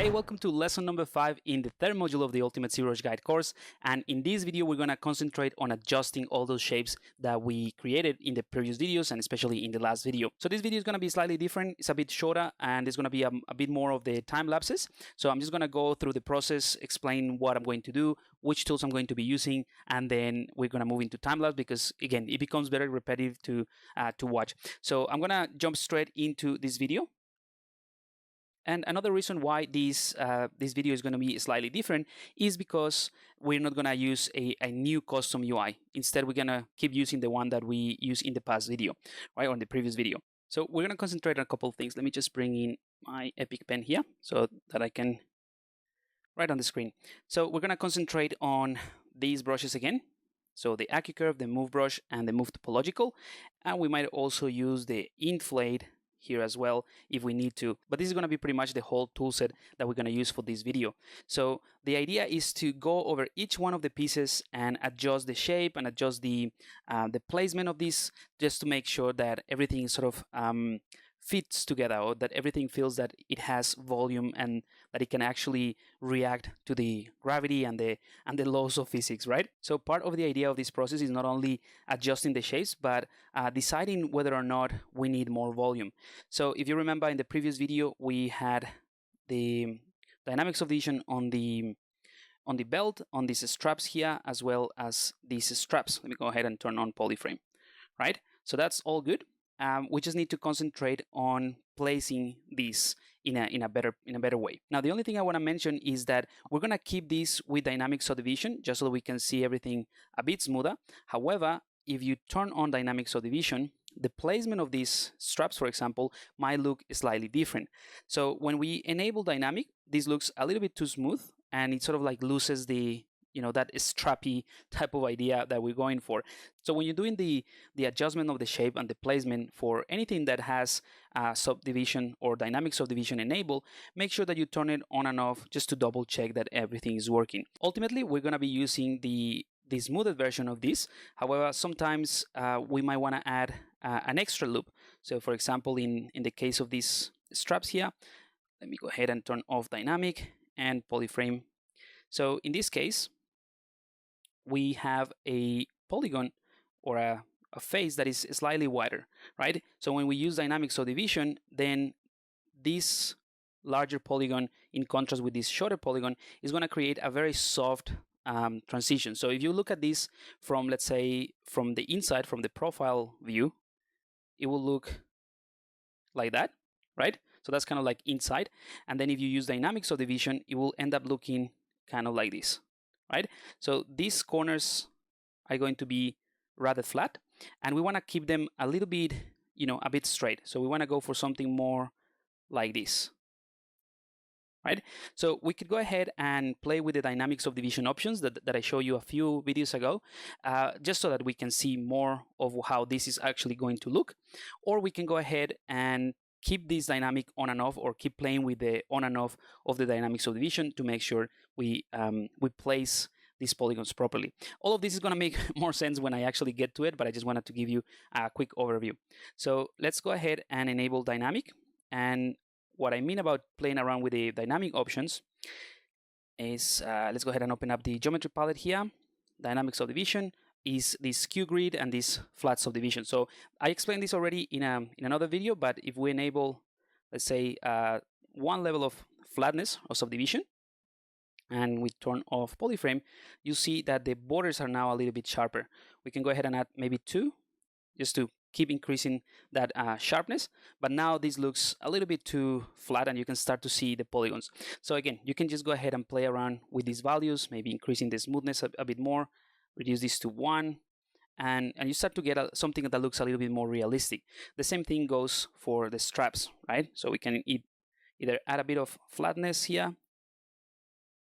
Hey, welcome to lesson number 5 in the third module of the Ultimate ZBrush Guide course. And in this video, we're going to concentrate on adjusting all those shapes that we created in the previous videos and especially in the last video. So this video is going to be slightly different. It's a bit shorter and it's going to be a bit more of the time lapses. So I'm just going to go through the process, explain what I'm going to do, which tools I'm going to be using, and then we're going to move into time lapse because again, it becomes very repetitive to watch. So I'm going to jump straight into this video. And another reason why this video is going to be slightly different is because we're not going to use a new custom UI. Instead, we're going to keep using the one that we used in the past video, right, or in the previous video. So we're going to concentrate on a couple of things. Let me just bring in my Epic pen here so that I can write on the screen. So we're going to concentrate on these brushes again. So the AccuCurve, the Move brush, and the Move Topological. And we might also use the Inflate here as well if we need to, but this is going to be pretty much the whole toolset that we're going to use for this video. So the idea is to go over each one of the pieces and adjust the shape and adjust the placement of this, just to make sure that everything sort of fits together, or that everything feels that it has volume and that it can actually react to the gravity and the laws of physics, right? So part of the idea of this process is not only adjusting the shapes, but deciding whether or not we need more volume. So if you remember in the previous video, we had the dynamics of vision on the belt, on these straps here, as well as these straps. Let me go ahead and turn on polyframe, right? So that's all good. We just need to concentrate on placing these in a better way. Now, the only thing I want to mention is that we're going to keep this with dynamic subdivision just so we can see everything a bit smoother. However, if you turn on dynamic subdivision, the placement of these straps, for example, might look slightly different. So when we enable dynamic, this looks a little bit too smooth and it sort of like loses the that strappy type of idea that we're going for. So when you're doing the adjustment of the shape and the placement for anything that has subdivision or dynamic subdivision enabled, make sure that you turn it on and off just to double check that everything is working. Ultimately, we're going to be using the smoothed version of this. However, sometimes we might want to add an extra loop. So for example, in the case of these straps here, let me go ahead and turn off dynamic and polyframe. So in this case, we have a polygon or a face that is slightly wider, right? So when we use dynamic subdivision, then this larger polygon in contrast with this shorter polygon is going to create a very soft transition. So if you look at this from, let's say, from the inside, from the profile view, it will look like that, right? So that's kind of like inside. And then if you use dynamic subdivision, it will end up looking kind of like this, right? So these corners are going to be rather flat, and we want to keep them a little bit, a bit straight. So we want to go for something more like this, right? So we could go ahead and play with the dynamic subdivision options that I showed you a few videos ago, just so that we can see more of how this is actually going to look. Or we can go ahead and keep this dynamic on and off, or keep playing with the on and off of the dynamic subdivision to make sure we place these polygons properly. All of this is going to make more sense when I actually get to it, but I just wanted to give you a quick overview. So let's go ahead and enable dynamic. And what I mean about playing around with the dynamic options is, let's go ahead and open up the geometry palette here. Dynamic subdivision is this skew grid and this flat subdivision. So I explained this already in another video, but if we enable, let's say, one level of flatness or subdivision, and we turn off polyframe, you see that the borders are now a little bit sharper. We can go ahead and add maybe 2, just to keep increasing that sharpness. But now this looks a little bit too flat and you can start to see the polygons. So again, you can just go ahead and play around with these values, maybe increasing the smoothness a bit more, reduce this to 1, and you start to get something that looks a little bit more realistic. The same thing goes for the straps, right? So we can either add a bit of flatness here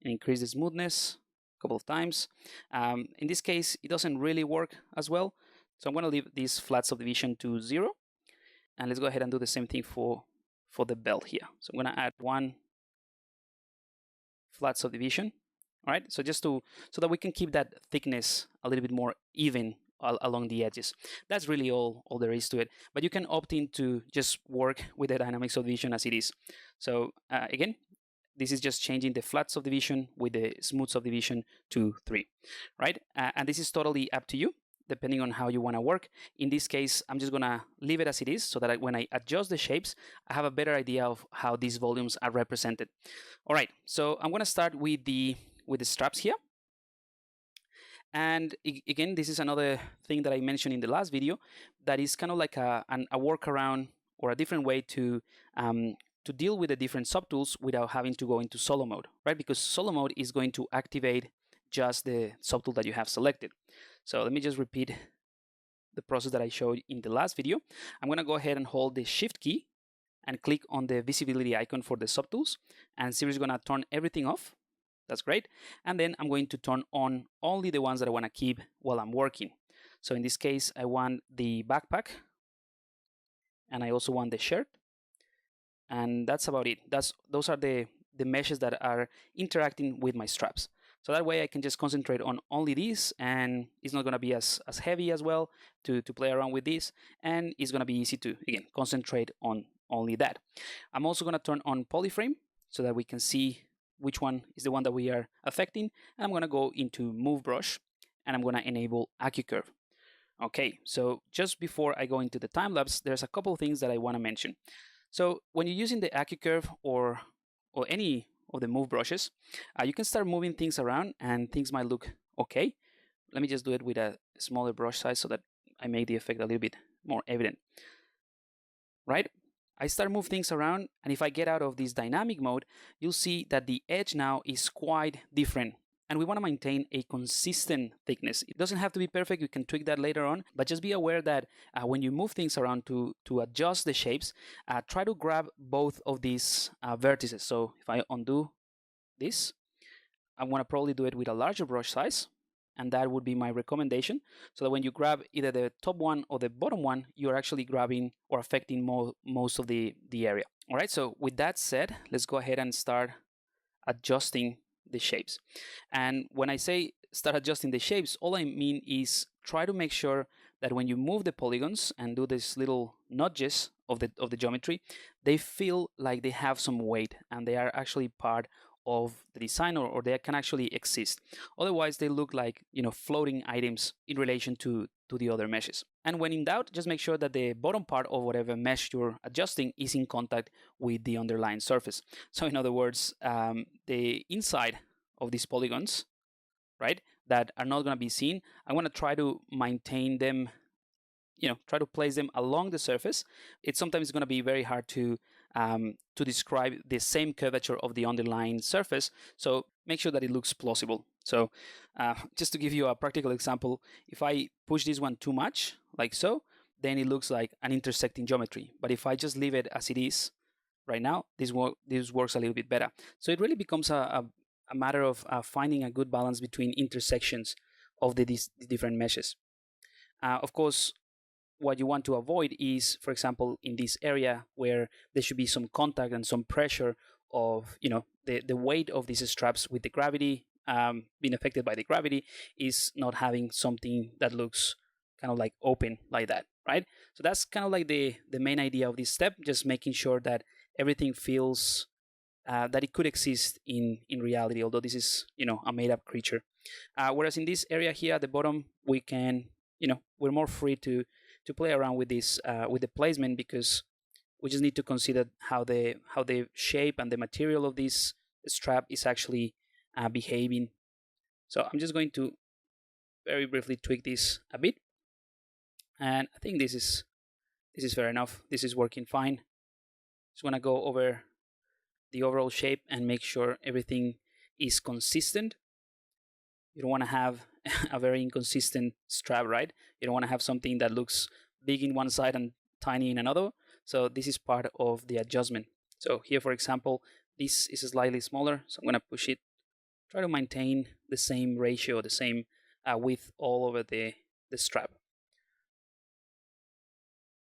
and increase the smoothness a couple of times. In this case, it doesn't really work as well. So I'm going to leave this flat subdivision to 0. And let's go ahead and do the same thing for the belt here. So I'm going to add 1 flat subdivision. All right, so just so that we can keep that thickness a little bit more even along the edges. That's really all there is to it. But you can opt in to just work with the dynamic subdivision as it is. So again, This is just changing the flat subdivision with the smooth subdivision to 3, right? And this is totally up to you, depending on how you want to work. In this case, I'm just going to leave it as it is so that when I adjust the shapes, I have a better idea of how these volumes are represented. All right, so I'm going to start with the straps here. And again, this is another thing that I mentioned in the last video that is kind of like a workaround or a different way to deal with the different subtools without having to go into solo mode, right? Because solo mode is going to activate just the subtool that you have selected. So let me just repeat the process that I showed in the last video. I'm going to go ahead and hold the Shift key and click on the visibility icon for the subtools, and Siri is going to turn everything off. That's great. And then I'm going to turn on only the ones that I want to keep while I'm working. So in this case, I want the backpack, and I also want the shirt, and that's about it. Those are the meshes that are interacting with my straps. So that way I can just concentrate on only these, and it's not going to be as heavy as well to play around with this, and it's going to be easy to, again, concentrate on only that. I'm also going to turn on polyframe so that we can see which one is the one that we are affecting. And I'm going to go into Move Brush, and I'm going to enable AccuCurve. Okay, so just before I go into the time lapse, there's a couple of things that I want to mention. So when you're using the AccuCurve or any of the move brushes, you can start moving things around and things might look okay. Let me just do it with a smaller brush size so that I make the effect a little bit more evident. Right? I start move things around, and if I get out of this dynamic mode, you'll see that the edge now is quite different. And we want to maintain a consistent thickness. It doesn't have to be perfect. You can tweak that later on, but just be aware that when you move things around to adjust the shapes, try to grab both of these vertices. So if I undo this, I want to probably do it with a larger brush size, and that would be my recommendation, so that when you grab either the top one or the bottom one, you're actually grabbing or affecting most of the area. All right, so with that said, let's go ahead and start adjusting the shapes. And when I say start adjusting the shapes, all I mean is try to make sure that when you move the polygons and do these little nudges of the geometry, they feel like they have some weight and they are actually part of the design, or they can actually exist. Otherwise, they look like, floating items in relation to the other meshes. And when in doubt, just make sure that the bottom part of whatever mesh you're adjusting is in contact with the underlying surface. So in other words, the inside of these polygons, right, that are not going to be seen, I want to try to maintain them, try to place them along the surface. It's sometimes going to be very hard to describe the same curvature of the underlying surface. So make sure that it looks plausible. So just to give you a practical example, if I push this one too much, like so, then it looks like an intersecting geometry. But if I just leave it as it is right now, this works a little bit better. So it really becomes a matter of finding a good balance between intersections of these different meshes. Of course, what you want to avoid is, for example, in this area where there should be some contact and some pressure of, the weight of these straps with the gravity, being affected by the gravity, is not having something that looks kind of like open like that, right? So that's kind of like the main idea of this step, just making sure that everything feels that it could exist in reality, although this is, a made-up creature. Whereas in this area here at the bottom, we can, we're more free to play around with this, with the placement, because we just need to consider how the shape and the material of this strap is actually behaving. So I'm just going to very briefly tweak this a bit, and I think this is fair enough. This is working fine. Just want to go over the overall shape and make sure everything is consistent. You don't want to have a very inconsistent strap, right? You don't want to have something that looks big in one side and tiny in another. So this is part of the adjustment. So here, for example, this is slightly smaller, so I'm going to push it, try to maintain the same ratio, the same width all over the strap.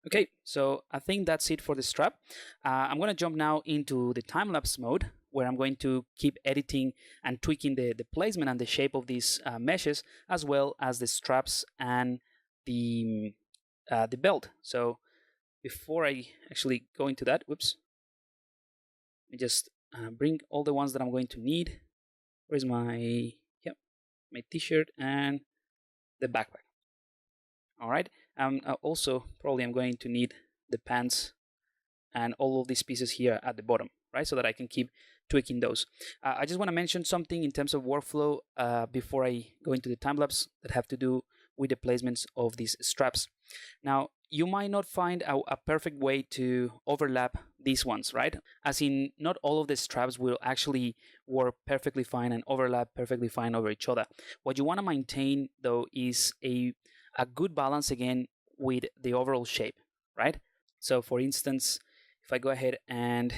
Okay, so I think that's it for the strap. I'm going to jump now into the time-lapse mode, where I'm going to keep editing and tweaking the placement and the shape of these meshes, as well as the straps and the belt. So before I actually go into that, whoops, let me just bring all the ones that I'm going to need. Where's my, yep, my t-shirt and the backpack. All right. Also, probably I'm going to need the pants and all of these pieces here at the bottom, right? So that I can keep tweaking those. I just want to mention something in terms of workflow before I go into the time lapse that have to do with the placements of these straps. Now, you might not find a perfect way to overlap these ones, right? As in, not all of the straps will actually work perfectly fine and overlap perfectly fine over each other. What you want to maintain, though, is a good balance again with the overall shape, right? So, for instance, if I go ahead and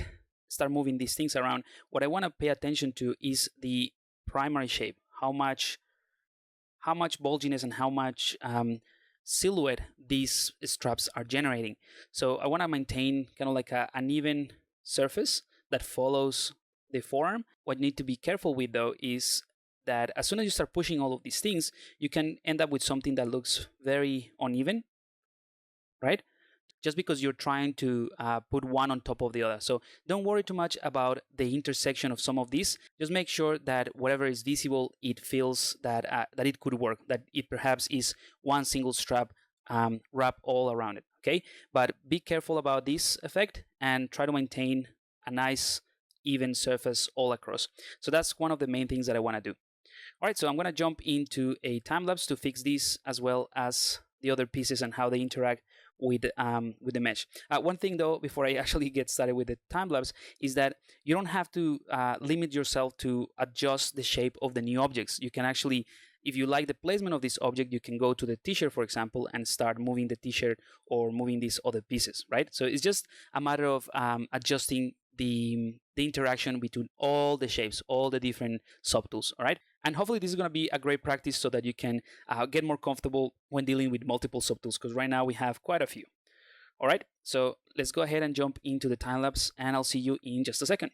start moving these things around, what I want to pay attention to is the primary shape, how much bulginess and how much silhouette these straps are generating. So I want to maintain kind of like an even surface that follows the forearm. What you need to be careful with, though, is that as soon as you start pushing all of these things, you can end up with something that looks very uneven, right? Just because you're trying to put one on top of the other. So don't worry too much about the intersection of some of these. Just make sure that whatever is visible, it feels that that it could work, that it perhaps is one single strap wrapped all around it, okay? But be careful about this effect and try to maintain a nice even surface all across. So that's one of the main things that I want to do. All right, so I'm going to jump into a time lapse to fix this as well as the other pieces and how they interact with the mesh. One thing, though, before I actually get started with the time lapse, is that you don't have to limit yourself to adjust the shape of the new objects. You can actually, if you like the placement of this object, you can go to the t-shirt, for example, and start moving the t-shirt or moving these other pieces, right? So it's just a matter of adjusting the interaction between all the shapes, all the different subtools, all right? And hopefully this is going to be a great practice so that you can get more comfortable when dealing with multiple subtools, because right now we have quite a few. All right, so let's go ahead and jump into the time lapse, and I'll see you in just a second.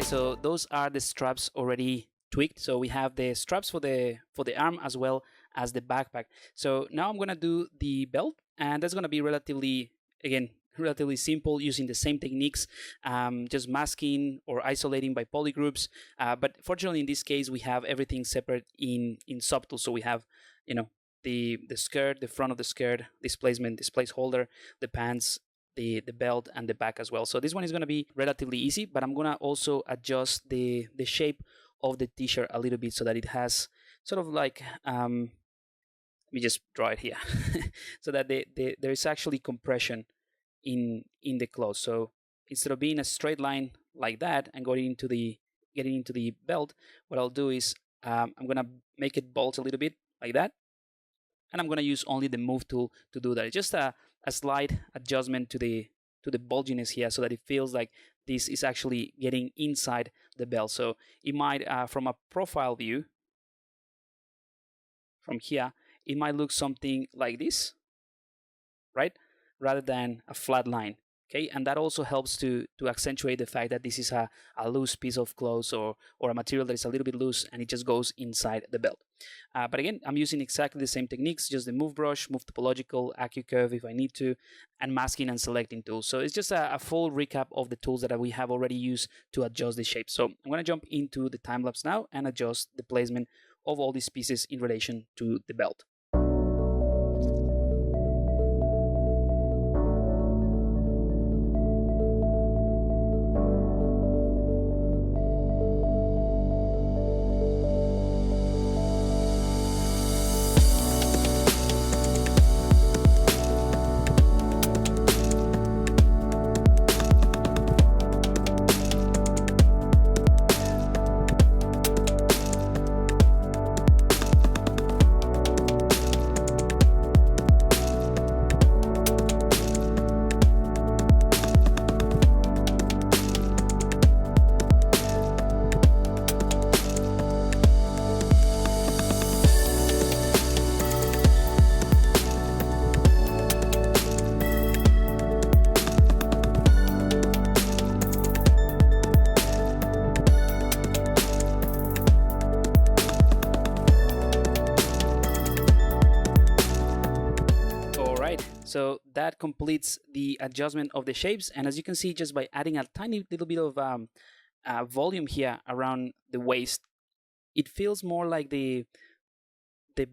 So those are the straps already tweaked. So we have the straps for the arm as well as the backpack. So now I'm gonna do the belt, and that's gonna be relatively simple, using the same techniques, just masking or isolating by polygroups. But fortunately, in this case, we have everything separate in subtools. So we have, the skirt, the front of the skirt, displacement, this placeholder, the pants, the belt, and the back as well. So this one is going to be relatively easy, but I'm going to also adjust the shape of the t-shirt a little bit so that it has sort of like me just draw it here so that there is actually compression in the cloth. So instead of being a straight line like that and getting into the belt, what I'll do is I'm gonna make it bolt a little bit like that, and I'm gonna use only the move tool to do that. It's just a slight adjustment to the bulginess here, so that it feels like this is actually getting inside the belt. So it might, from a profile view, from here, it might look something like this, right? Rather than a flat line. Okay, and that also helps to accentuate the fact that this is a loose piece of cloth or a material that is a little bit loose and it just goes inside the belt. But again, I'm using exactly the same techniques, just the move brush, move topological, AccuCurve if I need to, and masking and selecting tools. So it's just a full recap of the tools that we have already used to adjust the shape. So I'm going to jump into the time lapse now and adjust the placement of all these pieces in relation to the belt. So that completes the adjustment of the shapes, and as you can see, just by adding a tiny little bit of volume here around the waist, it feels more like the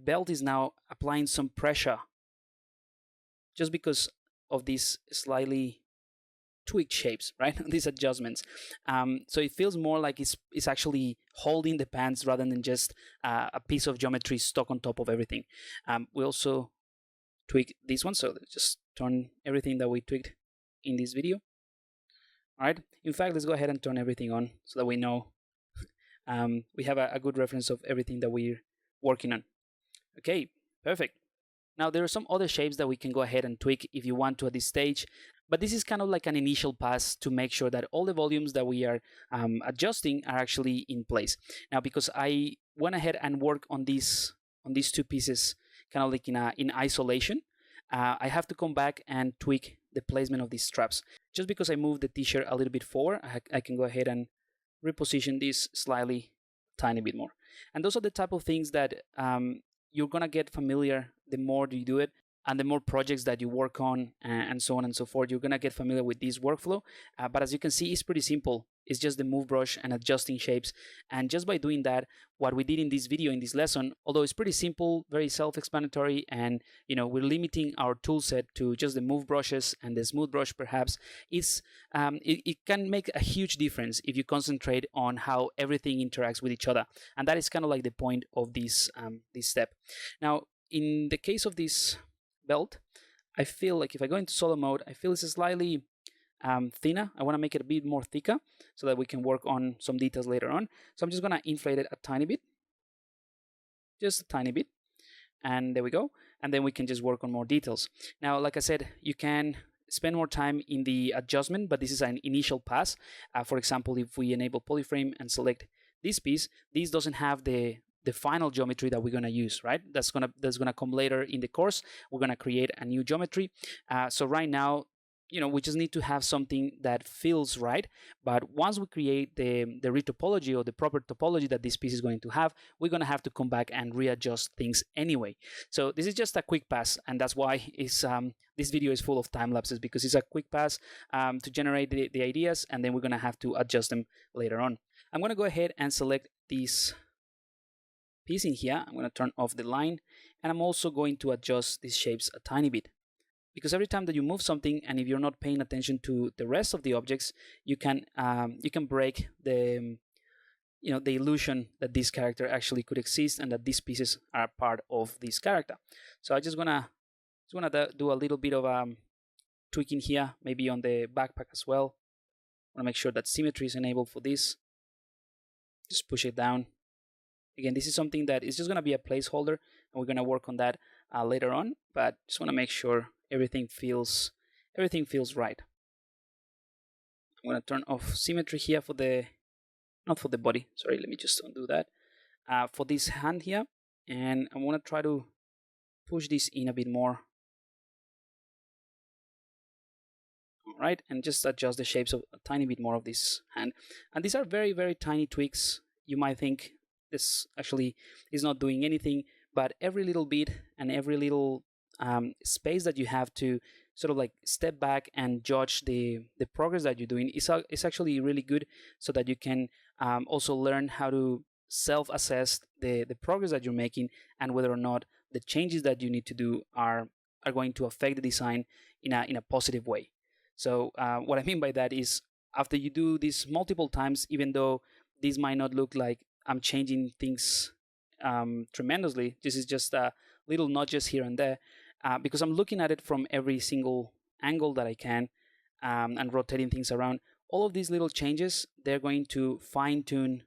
belt is now applying some pressure just because of these slightly tweaked shapes, right? These adjustments. So it feels more like it's actually holding the pants rather than just a piece of geometry stuck on top of everything. We also tweak this one, so let's just turn everything that we tweaked in this video. All right, in fact, let's go ahead and turn everything on so that we know we have a good reference of everything that we're working on. Okay, perfect. Now there are some other shapes that we can go ahead and tweak if you want to at this stage, but this is kind of like an initial pass to make sure that all the volumes that we are adjusting are actually in place. Now, because I went ahead and worked on these two pieces kind of like in isolation, I have to come back and tweak the placement of these straps. Just because I moved the t-shirt a little bit forward, I can go ahead and reposition this slightly, tiny bit more. And those are the type of things that you're gonna get familiar the more you do it, and the more projects that you work on, and so on and so forth. You're gonna get familiar with this workflow. But as you can see, it's pretty simple. It's just the move brush and adjusting shapes. And just by doing that, what we did in this video, in this lesson, although it's pretty simple, very self-explanatory, and we're limiting our tool set to just the move brushes and the smooth brush perhaps, it can make a huge difference if you concentrate on how everything interacts with each other. And that is kind of like the point of this step. Now, in the case of this belt, I feel like if I go into solo mode, I feel it's slightly thinner. I want to make it a bit more thicker so that we can work on some details later on. So I'm just going to inflate it a tiny bit, just a tiny bit, and there we go. And then we can just work on more details. Now, like I said, you can spend more time in the adjustment, but this is an initial pass. For example, if we enable polyframe and select this piece, this doesn't have the final geometry that we're going to use, right? That's gonna come later in the course. We're going to create a new geometry. So right now, we just need to have something that feels right. But once we create the retopology or the proper topology that this piece is going to have, we're going to have to come back and readjust things anyway. So this is just a quick pass, and that's why this video is full of time lapses, because it's a quick pass to generate the ideas, and then we're going to have to adjust them later on. I'm going to go ahead and select this piece in here. I'm going to turn off the line, and I'm also going to adjust these shapes a tiny bit, because every time that you move something, and if you're not paying attention to the rest of the objects, you can break the the illusion that this character actually could exist and that these pieces are part of this character. So I just wanna do a little bit of tweaking here, maybe on the backpack as well. I want to make sure that symmetry is enabled for this. Just push it down. Again, this is something that is just going to be a placeholder, and we're going to work on that later on. But just want to make sure everything feels right. I'm going to turn off symmetry here for the, not for the body. Sorry, let me just undo that. For this hand here, and I want to try to push this in a bit more. All right, and just adjust the shapes of a tiny bit more of this hand. And these are very, very tiny tweaks. You might think this actually is not doing anything, but every little bit and every little space that you have to sort of like step back and judge the progress that you're doing is actually really good, so that you can also learn how to self-assess the progress that you're making, and whether or not the changes that you need to do are going to affect the design in a positive way. So what I mean by that is, after you do this multiple times, even though this might not look like I'm changing things tremendously, this is just little nudges here and there, because I'm looking at it from every single angle that I can, and rotating things around. All of these little changes, they're going to fine-tune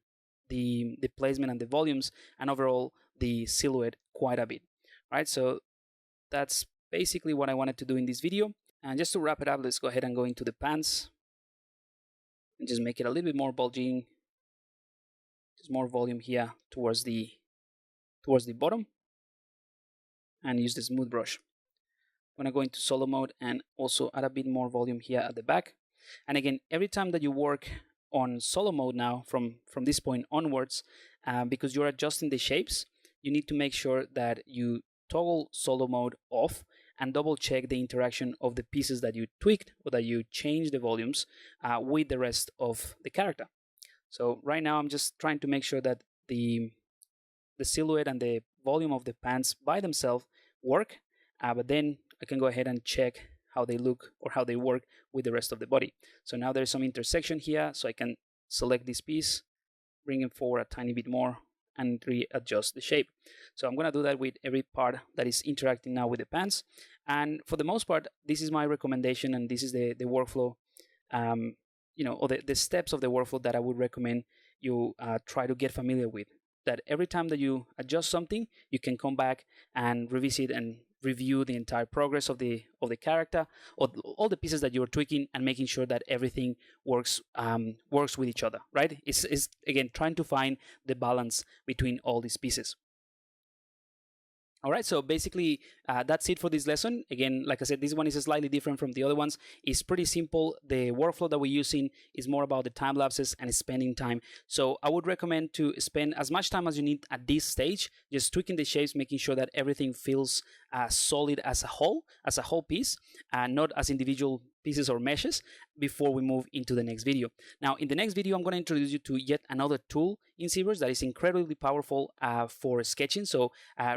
the placement and the volumes, and overall the silhouette quite a bit, right? So that's basically what I wanted to do in this video. And just to wrap it up, let's go ahead and go into the pants and just make it a little bit more bulging, just more volume here towards the bottom, and use the smooth brush. I'm gonna go into solo mode and also add a bit more volume here at the back. And again, every time that you work on solo mode now, from this point onwards, because you're adjusting the shapes, you need to make sure that you toggle solo mode off and double check the interaction of the pieces that you tweaked or that you changed the volumes with the rest of the character. So right now I'm just trying to make sure that the silhouette and the volume of the pants by themselves work, but then I can go ahead and check how they look or how they work with the rest of the body. So now there's some intersection here, so I can select this piece, bring it forward a tiny bit more, and readjust the shape. So I'm going to do that with every part that is interacting now with the pants. And for the most part, this is my recommendation, and this is the workflow, or the steps of the workflow that I would recommend you try to get familiar with. That every time that you adjust something, you can come back and revisit and review the entire progress of the character, or all the pieces that you're tweaking, and making sure that everything works with each other, right? It's again trying to find the balance between all these pieces. All right, so basically that's it for this lesson. Again, like I said, this one is slightly different from the other ones. It's pretty simple. The workflow that we're using is more about the time lapses and spending time. So I would recommend to spend as much time as you need at this stage, just tweaking the shapes, making sure that everything feels solid as a whole piece, not as individual pieces or meshes, before we move into the next video. Now, in the next video, I'm going to introduce you to yet another tool in ZBrush that is incredibly powerful for sketching. So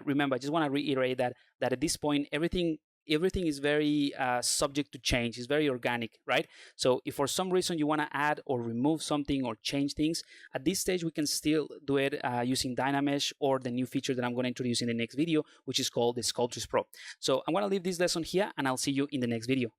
remember, I just want to reiterate that at this point, everything is very subject to change. It's very organic, right? So if for some reason you want to add or remove something or change things, at this stage we can still do it using Dynamesh, or the new feature that I'm going to introduce in the next video, which is called the Sculptris Pro. So I'm going to leave this lesson here, and I'll see you in the next video.